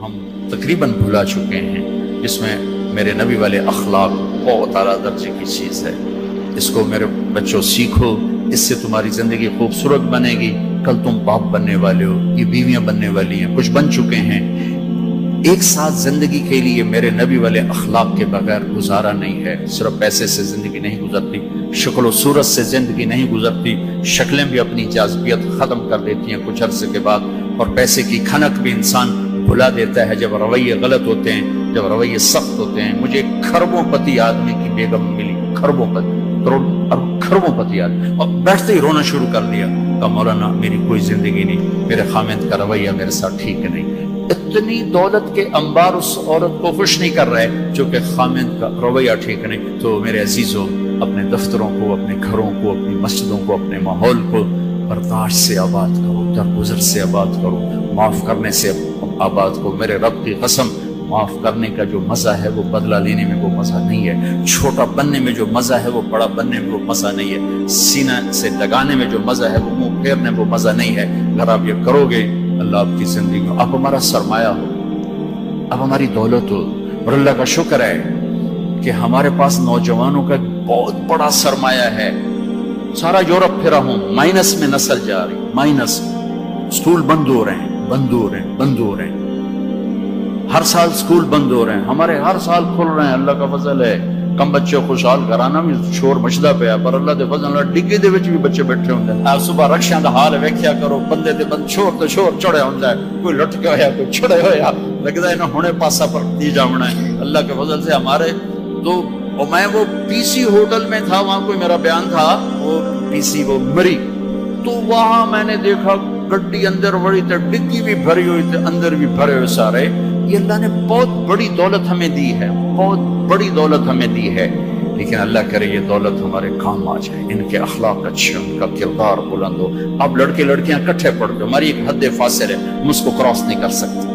ہم تقریباً بھلا چکے ہیں، جس میں میرے نبی والے اخلاق بہت اعلیٰ درجے کی چیز ہے۔ اس کو میرے بچوں سیکھو، اس سے تمہاری زندگی خوبصورت بنے گی۔ کل تم باپ بننے والے ہو، یہ بیویاں بننے والی ہیں، کچھ بن چکے ہیں۔ ایک ساتھ زندگی کے لیے میرے نبی والے اخلاق کے بغیر گزارا نہیں ہے۔ صرف پیسے سے زندگی نہیں گزرتی، شکل و صورت سے زندگی نہیں گزرتی، شکلیں بھی اپنی جاذبیت ختم کر دیتی ہیں کچھ عرصے کے بعد، اور پیسے کی کھنک بھی انسان بھلا دیتا ہے جب رویے غلط ہوتے ہیں، جب رویے سخت ہوتے ہیں۔ مجھے کھربوں پتی آدمی کی بیگم ملی، کھربوں پتی، کھربوں پتی آدمی، اور بیٹھتے ہی رونا شروع کر دیا، کہا مولانا میری کوئی زندگی نہیں، میرے خامند کا رویہ میرے ساتھ ٹھیک نہیں۔ اتنی دولت کے انبار اس عورت کو خوش نہیں کر رہے جو کہ خامند کا رویہ ٹھیک نہیں۔ تو میرے عزیزوں، اپنے دفتروں کو، اپنے گھروں کو، اپنی مسجدوں کو، اپنے ماحول کو برداشت سے آباد کرو، درگزر سے آباد کرو، معاف کرنے سے آباد کرو۔ میرے رب کی قسم، معاف کرنے کا جو مزہ ہے وہ بدلہ لینے میں وہ مزہ نہیں ہے، چھوٹا بننے میں جو مزہ ہے وہ بڑا بننے میں وہ مزہ نہیں ہے، سینہ سے لگانے میں جو مزہ ہے وہ منہ پھیرنے میں وہ مزہ نہیں ہے۔ اگر آپ یہ کرو گے، اللہ آپ کی زندگی میں، آپ ہمارا سرمایہ ہو، آپ ہماری دولت ہو۔ اور اللہ کا شکر ہے کہ ہمارے پاس نوجوانوں کا بہت بڑا سرمایہ ہے۔ سارا یورپ پھرا ہوں، مائنس میں نسل جا رہی، مائنس، سکول بند ہو رہے ہیں، بند ہو رہے ہیں، بند ہو رہے ہیں، ہر سال سکول بند ہو رہے ہیں، ہمارے ہر سال کھل رہے ہیں، اللہ کا فضل ہے۔ کم بچے خوشحال گھرانا بھی شور مچدا پیا، پر اللہ دے فضل نال ڈگے دے وچ بھی بچے بیٹھے ہوندے ہیں۔ آپ صبح رکشاں دا حال ویکھیا کرو، بندے تے بند شور تے شور چڑھیا ہوندا ہے، کوئی لٹکا ہویا، کوئی چھڑے ہویا، لگدا ہے نا ہنے پاسا پر دی جاونا ہے۔ اللہ کے فضل سے ہمارے تو، اور میں وہ پی سی ہوٹل میں تھا، وہاں کوئی میرا بیان تھا، وہ پی سی وہ مری، تو وہاں میں نے دیکھا گڈی اندر وڑی تے ڈگی بھی بھری ہوئی تے اندر بھی بھرے ہوئے سارے۔ یہ اللہ نے بہت بڑی دولت ہمیں دی ہے، بہت بڑی دولت ہمیں دی ہے، لیکن اللہ کرے یہ دولت ہمارے کام آ جائے، ان کے اخلاق اچھے، ان کا کردار بلند ہو۔ اب لڑکے لڑکیاں کٹھے پڑھ کے، ہماری ایک حد فاصل ہے، ہم اس کو کراس نہیں کر سکتے۔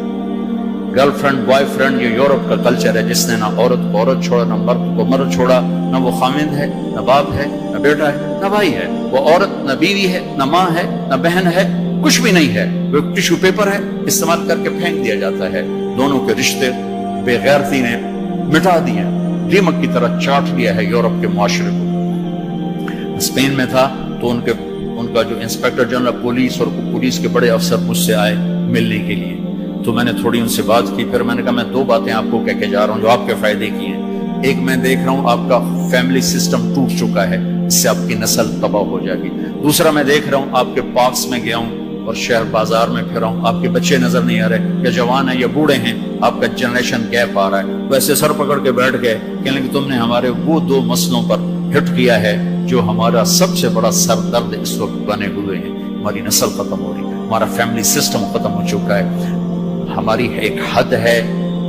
گرل فرینڈ، بوائے فرینڈ، یہ یورپ کا کلچر ہے، جس نے نہ عورت کو عورت چھوڑا، نہ مرد کو مرد چھوڑا، نہ وہ خامند ہے، نہ باپ ہے، نہ بیٹا ہے، نہ بھائی ہے، وہ عورت نہ بیوی ہے، نہ ماں ہے، نہ بہن ہے، کچھ بھی نہیں ہے، وہ ٹشو پیپر ہے، استعمال کر کے پھینک دیا جاتا ہے۔ دونوں کے رشتے بے غیرتی نے مٹا دیے، دیمک کی طرح چاٹ لیا ہے یورپ کے معاشرے کو۔ اسپین میں تھا تو ان کا جو انسپیکٹر جنرل پولیس اور پولیس کے بڑے افسر مجھ سے آئے ملنے کے لیے، تو میں نے تھوڑی ان سے بات کی، پھر میں نے کہا میں دو باتیں آپ کو کہہ کے جا رہا ہوں جو آپ کے فائدے کی ہیں۔ ایک، میں دیکھ رہا ہوں آپ کا فیملی سسٹم ٹوٹ چکا ہے، اس سے آپ کی نسل تباہ ہو جائے گی۔ دوسرا، میں دیکھ رہا ہوں آپ کے پارکس میں گیا ہوں اور شہر بازار میں پھرا ہوں، آپ کے بچے نظر نہیں آ رہے، یا جوان ہیں یا بوڑھے ہیں، آپ کا جنریشن گیپ آ رہا ہے۔ ویسے سر پکڑ کے بیٹھ گئے، کہنے کہ تم نے ہمارے وہ دو مسئلوں پر ہٹ کیا ہے جو ہمارا سب سے بڑا سر درد اس وقت بنے ہوئے ہیں۔ ہماری نسل ختم ہو رہی ہے، ہمارا فیملی سسٹم ختم ہو چکا ہے، ہماری ایک حد ہے،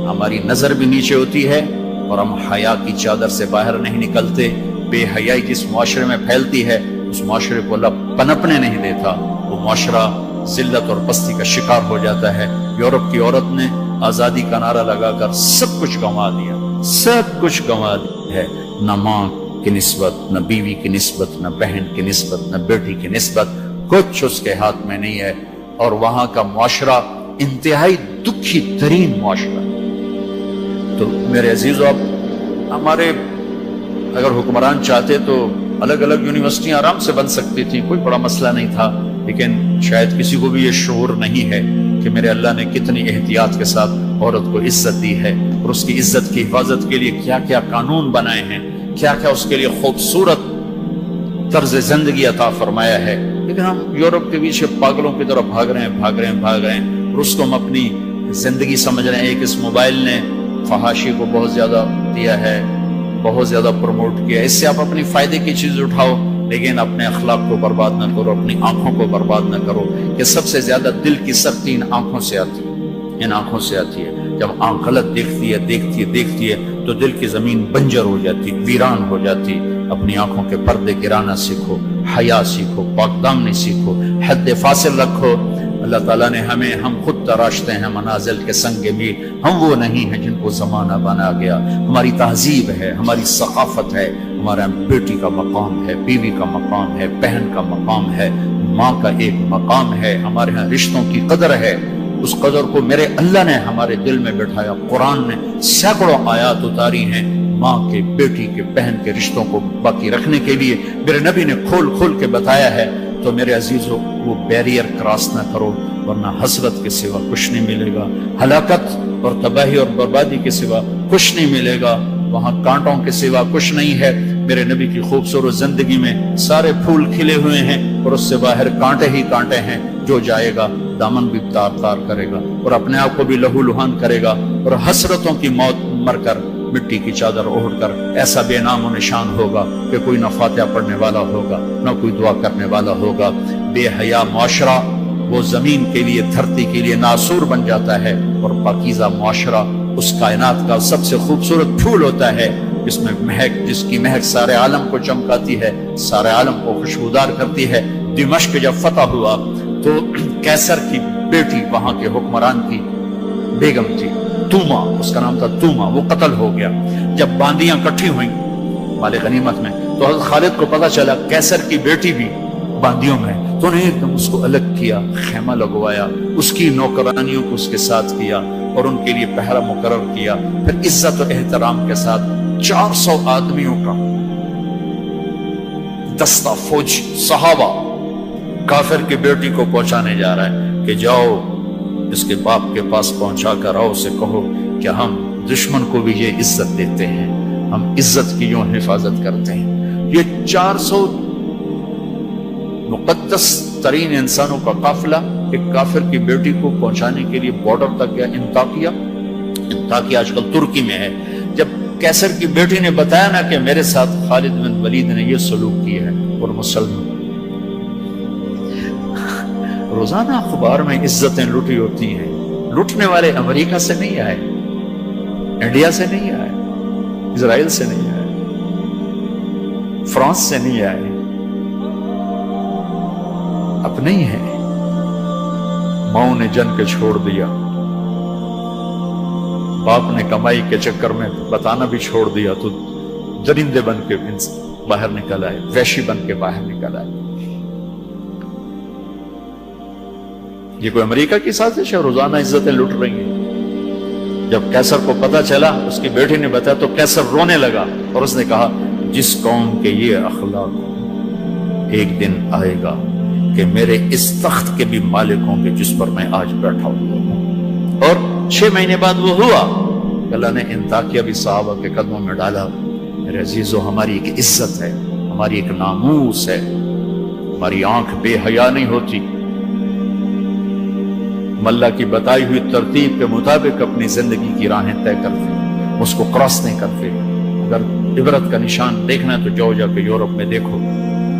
ہماری نظر بھی نیچے ہوتی ہے، اور ہم حیا کی چادر سے باہر نہیں نکلتے۔ بے حیائی جس معاشرے میں پھیلتی ہے، اس معاشرے کو اللہ پنپنے نہیں دیتا، وہ معاشرہ ذلت اور پستی کا شکار ہو جاتا ہے۔ یورپ کی عورت نے آزادی کا نعرہ لگا کر سب کچھ گنوا دیا، سب کچھ گنوا دیا ہے، نہ ماں کی نسبت، نہ بیوی کی نسبت، نہ بہن کی نسبت، نہ بیٹی کی نسبت، کچھ اس کے ہاتھ میں نہیں ہے۔ اور وہاں کا معاشرہ انتہائی دکھی ترین معاشرہ۔ تو میرے عزیزو، اب ہمارے اگر حکمران چاہتے تو الگ الگ یونیورسٹیاں آرام سے بن سکتی تھیں، کوئی بڑا مسئلہ نہیں تھا، لیکن شاید کسی کو بھی یہ شعور نہیں ہے کہ میرے اللہ نے کتنی احتیاط کے ساتھ عورت کو عزت دی ہے، اور اس کی عزت کی حفاظت کے لیے کیا کیا قانون بنائے ہیں، کیا کیا اس کے لیے خوبصورت طرز زندگی عطا فرمایا ہے۔ لیکن ہم یورپ کے پیچھے پاگلوں کی طرح بھاگ رہے ہیں، اور اس کو ہم اپنی زندگی سمجھ رہے ہیں۔ ایک اس موبائل نے فحاشی کو بہت زیادہ دیا ہے، بہت زیادہ پروموٹ کیا، اس سے آپ اپنی فائدے کی چیز اٹھاؤ، لیکن اپنے اخلاق کو برباد نہ کرو، اپنی آنکھوں کو برباد نہ کرو، کہ سب سے زیادہ دل کی سختی ان آنکھوں سے آتی ہے، ان آنکھوں سے آتی ہے۔ جب آنکھ غلط دیکھتی ہے تو دل کی زمین بنجر ہو جاتی، ویران ہو جاتی۔ اپنی آنکھوں کے پردے گرانا سیکھو، حیا سیکھو، پاک دامنی سیکھو، حد فاصل رکھو۔ اللہ تعالیٰ نے ہم خود تراشتے ہیں منازل کے سنگ میل، ہم وہ نہیں ہیں جن کو زمانہ بنا گیا۔ ہماری تہذیب ہے، ہماری ثقافت ہے، ہمارا بیٹی کا مقام ہے، بیوی کا مقام ہے، بہن کا مقام ہے، ماں کا ایک مقام ہے، ہمارے ہاں رشتوں کی قدر ہے، اس قدر کو میرے اللہ نے ہمارے دل میں بٹھایا. قرآن نے سینکڑوں آیات اتاری ہیں ماں کے، بیٹی کے، بہن کے رشتوں کو باقی رکھنے کے لیے. میرے نبی نے کھول کھول کے بتایا ہے. تو میرے عزیزوں، وہ بیریئر کراس نہ کرو، ورنہ حسرت کے سوا کچھ نہیں ملے گا، ہلاکت اور تباہی اور بربادی کے سوا کچھ نہیں ملے گا، وہاں کانٹوں کے سوا کچھ نہیں ہے. میرے نبی کی خوبصورت زندگی میں سارے پھول کھلے ہوئے ہیں اور اس سے باہر کانٹے ہی کانٹے ہیں. جو جائے گا دامن بھی تار تار کرے گا اور اپنے آپ کو بھی لہو لہان کرے گا، اور حسرتوں کی موت مر کر مٹی کی چادر اوڑھ کر ایسا بے نام و نشان ہوگا کہ کوئی نہ فاتحہ پڑھنے والا ہوگا، نہ کوئی دعا کرنے والا ہوگا. بے حیا معاشرہ وہ زمین کے لیے، دھرتی کے لیے ناسور بن جاتا ہے، اور پاکیزہ معاشرہ اس کائنات کا سب سے خوبصورت پھول ہوتا ہے جس میں مہک، جس کی مہک سارے عالم کو چمکاتی ہے، سارے عالم کو خوشبودار کرتی ہے. دمشق جب فتح ہوا تو کیسر کی بیٹی وہاں کے حکمران کی بیگم تھی، توما، اس کا نام تھا توما، وہ قتل ہو گیا. جب باندیاں کٹھی ہوئیں مال غنیمت میں تو حضرت خالد کو پتا چلا کیسر کی بیٹی بھی باندیوں میں، تو انہیں ایک دم اس کو الگ کیا، خیمہ لگوایا، اس کی نوکرانیوں کو اس کے ساتھ کیا اور ان کے لیے پہرا مقرر کیا. پھر عزت و احترام کے ساتھ 400 آدمیوں کا دستہ فوج صحابہ کافر کی بیٹی کو پہنچانے جا رہا ہے کہ جاؤ اس کے باپ کے پاس پہنچا کر آؤ، اسے کہو کہ ہم دشمن کو بھی یہ عزت دیتے ہیں، ہم عزت کی یوں حفاظت کرتے ہیں. یہ 400 مقدس ترین انسانوں کا قافلہ ایک کافر کی بیٹی کو پہنچانے کے لیے بارڈر تک گیا. انطاکیہ آج کل ترکی میں ہے. جب کیسر کی بیٹی نے بتایا نا کہ میرے ساتھ خالد بن ولید نے یہ سلوک کیا ہے، اور مسلمان روزانہ اخبار میں عزتیں لوٹی ہوتی ہیں. لوٹنے والے امریکہ سے نہیں آئے، انڈیا سے نہیں آئے، اسرائیل سے نہیں آئے، فرانس سے نہیں آئے، اپنے ہی ہیں. ماؤں نے جن کے چھوڑ دیا، باپ نے کمائی کے چکر میں بتانا بھی چھوڑ دیا، تو درندے بن کے باہر نکل آئے، وحشی بن کے باہر نکل آئے. یہ کوئی امریکہ کی سازش ہے؟ روزانہ عزتیں لٹ رہی ہیں. جب کیسر کو پتا چلا، اس کی بیٹی نے بتایا تو کیسر رونے لگا اور اس نے کہا جس قوم کے یہ اخلاق، ایک دن آئے گا کہ میرے اس تخت کے بھی مالک ہوں گے جس پر میں آج بیٹھا ہوں. اور 6 مہینے بعد وہ ہوا. اللہ نے انطاکیہ بھی صحابہ کے قدموں میں ڈالا. میرے عزیزو، ہماری ایک عزت ہے، ہماری ایک ناموس ہے، ہماری آنکھ بے حیا نہیں ہوتی. اللہ کی بتائی ہوئی ترتیب کے مطابق اپنی زندگی کی راہیں طے کرتے، اس کو کراس نہیں کرتے. اگر عبرت کا نشان دیکھنا ہے تو جاؤ، جا کے یورپ میں دیکھو،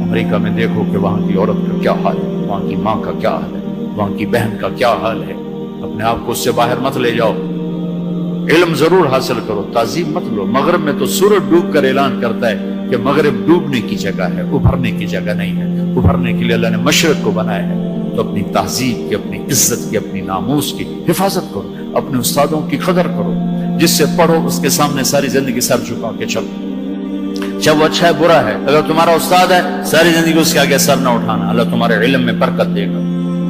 امریکہ میں دیکھو کہ وہاں کی عورت کا کیا حال ہے، وہاں کی ماں کا کیا حال ہے، وہاں کی بہن کا کیا حال ہے. اپنے آپ کو اس سے باہر مت لے جاؤ. علم ضرور حاصل کرو، تعظیم مت لو. مغرب میں تو سورج ڈوب کر اعلان کرتا ہے کہ مغرب ڈوبنے کی جگہ ہے، ابھرنے کی جگہ نہیں ہے. ابھرنے کے لیے اللہ نے مشرق کو بنایا ہے. تو اپنی تہذیب کی، اپنی عزت کی، اپنی ناموس کی حفاظت کرو، اپنے استادوں کی قدر کرو. جس سے پڑھو اس کے سامنے ساری زندگی سر جھکا کے چلو، چاہے وہ اچھا ہے برا ہے. اگر تمہارا استاد ہے ساری زندگی اس کے آگے سر نہ اٹھانا. اللہ تمہارے علم میں برکت دے گا،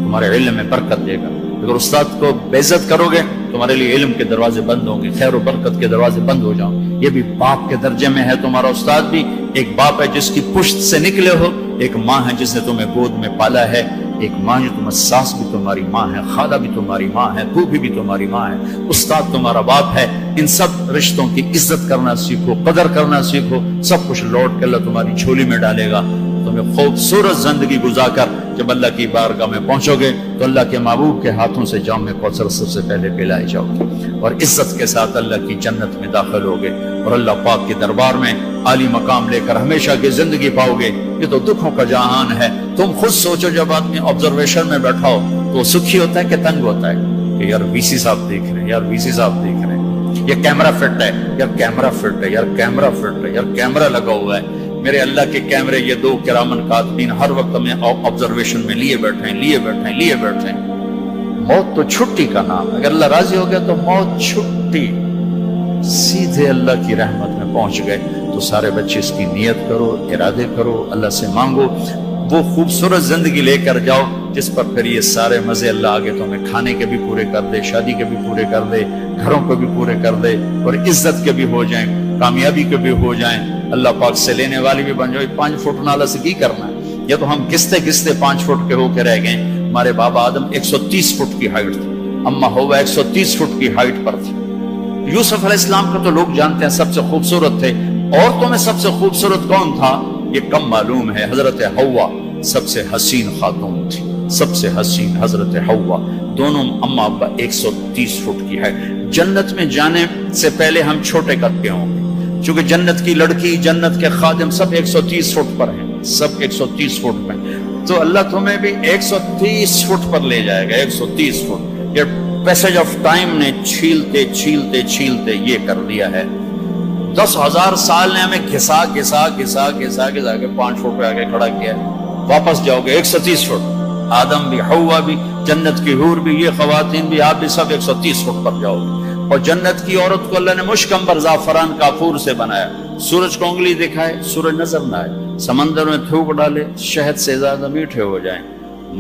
تمہارے علم میں برکت دے گا. اگر استاد کو بے عزت کرو گے تمہارے لیے علم کے دروازے بند ہوں گے، خیر و برکت کے دروازے بند ہو جاؤں. یہ بھی باپ کے درجے میں ہے. تمہارا استاد بھی ایک باپ ہے جس کی پشت سے نکلے ہو، ایک ماں ہے جس نے تمہیں گود میں پالا ہے، ایک ماں جو تمہیں، ساس بھی تمہاری ماں ہے، خالہ بھی تمہاری ماں ہے، پھوپھی بھی تمہاری ماں ہے، استاد تمہارا باپ ہے. ان سب رشتوں کی عزت کرنا سیکھو، قدر کرنا سیکھو. سب کچھ لوٹ کے اللہ تمہاری جھولی میں ڈالے گا. تمہیں خوبصورت زندگی گزار کر جب اللہ کی بارگاہ میں پہنچو گے تو اللہ کے محبوب کے ہاتھوں سے جام کوثر سب سے پہلے پلائے جاؤ گے، اور عزت کے ساتھ اللہ کی جنت میں داخل ہوگے، اور اللہ پاک کے دربار میں عالی مقام لے کر ہمیشہ کی زندگی پاؤ گے. یہ تو دکھوں کا جہان ہے. تم خود سوچو، جب آدمی آبزرویشن میں بیٹھا ہو تو سکھی ہوتا ہے کہ تنگ ہوتا ہے کہ یار وی سی صاحب دیکھ رہے ہیں، یار وی سی صاحب دیکھ رہے ہیں، یہ کیمرہ فٹ ہے، یار کیمرہ فٹ ہے، یار کیمرہ فٹ ہے، یار کیمرہ لگا ہوا ہے. میرے اللہ کے کیمرے یہ 2 کرامن کاتبین ہر وقت ہمیں آبزرویشن میں لیے بیٹھے ہیں. موت تو چھٹی کا نام ہے. اگر اللہ راضی ہو گیا تو موت چھٹی، سیدھے اللہ کی رحمت میں پہنچ گئے. تو سارے بچے اس کی نیت کرو، ارادے کرو، اللہ سے مانگو. وہ خوبصورت زندگی لے کر جاؤ جس پر پھر یہ سارے مزے اللہ آگے تمہیں کھانے کے بھی پورے کر دے، شادی کے بھی پورے کر دے، گھروں کو بھی پورے کر دے، اور عزت کے بھی ہو جائیں، کامیابی کے بھی ہو جائیں، اللہ پاک سے لینے والی بھی بن جاؤ۔ 5 فٹ نالا سے کی کرنا ہے؟ یا تو ہم گستے گستے 5 فٹ کے ہو کے رہ گئے۔ ہمارے بابا آدم 130 فٹ کی ہائٹ تھی، اما ہوا 130 فٹ کی ہائٹ پر تھی۔ یوسف علیہ السلام کو تو لوگ جانتے ہیں سب سے خوبصورت تھے، عورتوں میں سب سے خوبصورت کون تھا یہ کم معلوم ہے، حضرت حوا سب سے حسین خاتون تھی، سب سے حسین حضرت حوا، دونوں اما ابا 130 فٹ کی ہے۔ جنت میں جانے سے پہلے ہم چھوٹے قد کے ہوں گے، چونکہ جنت کی لڑکی، جنت کے خادم سب 130 فٹ پر ہیں، سب 130 فٹ پر، تو اللہ تمہیں بھی 130 فٹ پر لے جائے گا۔ 130 فٹ یہ پیسج آف ٹائم نے چھیلتے چھیلتے چھیلتے یہ کر دیا ہے۔ 10,000 سال نے ہمیں گھسا گھسا گھسا گھسا گھسا کے 5 فٹ پہ آگے کھڑا کیا ہے۔ واپس جاؤ گے 130 فٹ، آدم بھی، حوا بھی، جنت کی حور بھی، یہ خواتین بھی، آپ بھی سب 130 فٹ پر جاؤ گے۔ اور جنت کی عورت کو اللہ نے مشکمبر زعفران کافور سے بنایا، سورج کو انگلی دکھائے سورج نظر نہ آئے، سمندر میں تھوک ڈالے شہد سے زیادہ میٹھے ہو جائیں،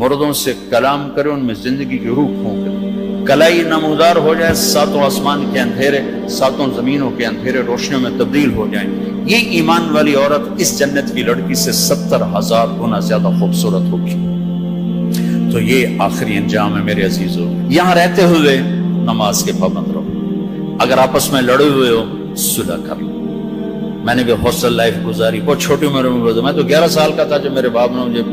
مردوں سے کلام کرے ان میں زندگی کی روح پھونک دے، کلائی نمودار ہو جائے، 7 آسمان کے اندھیرے 7 زمینوں کے اندھیرے روشنیوں میں تبدیل ہو جائیں۔ یہ ایمان والی عورت اس جنت کی لڑکی سے 70,000 گنا زیادہ خوبصورت ہوگی۔ تو یہ آخری انجام ہے میرے عزیزو۔ یہاں رہتے ہوئے نماز کے پابند رہو، اگر آپس میں لڑے ہوئے ہو صلح کر لو۔ میں نے بھی ہاسٹل لائف گزاری، بہت چھوٹی عمر میں گزاری، میں تو 11 سال کا تھا جب میرے باپ نے مجھے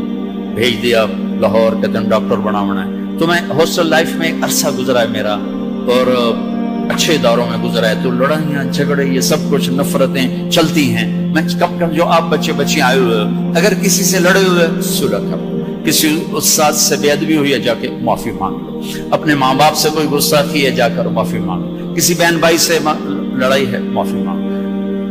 بھیج دیا لاہور، کہتے ہیں ڈاکٹر بنانا ہے، تو میں ہاسٹل لائف میں ایک عرصہ گزرا ہے میرا، اور اچھے اداروں میں گزرا ہے، تو لڑائیاں جھگڑے یہ سب کچھ نفرتیں چلتی ہیں۔ میں کم کم جو آپ بچے بچے آئے ہوئے ہو، اگر کسی سے لڑے ہوئے صلح کر لو، کسی استاد سے بے ادبی ہوئی ہے جا کے معافی مانگ لو، اپنے ماں باپ سے کوئی گستاخی ہے جا کر معافی مانگ لو، کسی بہن بھائی سے لڑائی ہے معافی مانگ لو،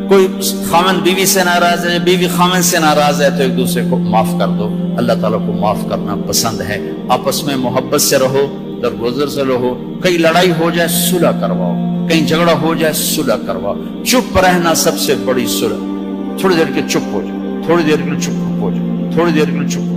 کوئی خامن بیوی سے ناراض ہے، بیوی خامن سے ناراض ہے، تو ایک دوسرے کو معاف کر دو۔ اللہ تعالیٰ کو معاف کرنا پسند ہے۔ آپس میں محبت سے رہو، درگزر سے رہو، کہیں لڑائی ہو جائے صلح کرواؤ، کہیں جھگڑا ہو جائے صلح کرواؤ۔ چپ رہنا سب سے بڑی صلح، تھوڑی دیر کے چپ ہو جاؤ، تھوڑی دیر کے لیے چپ ہو جاؤ، تھوڑی دیر کے لیے چپ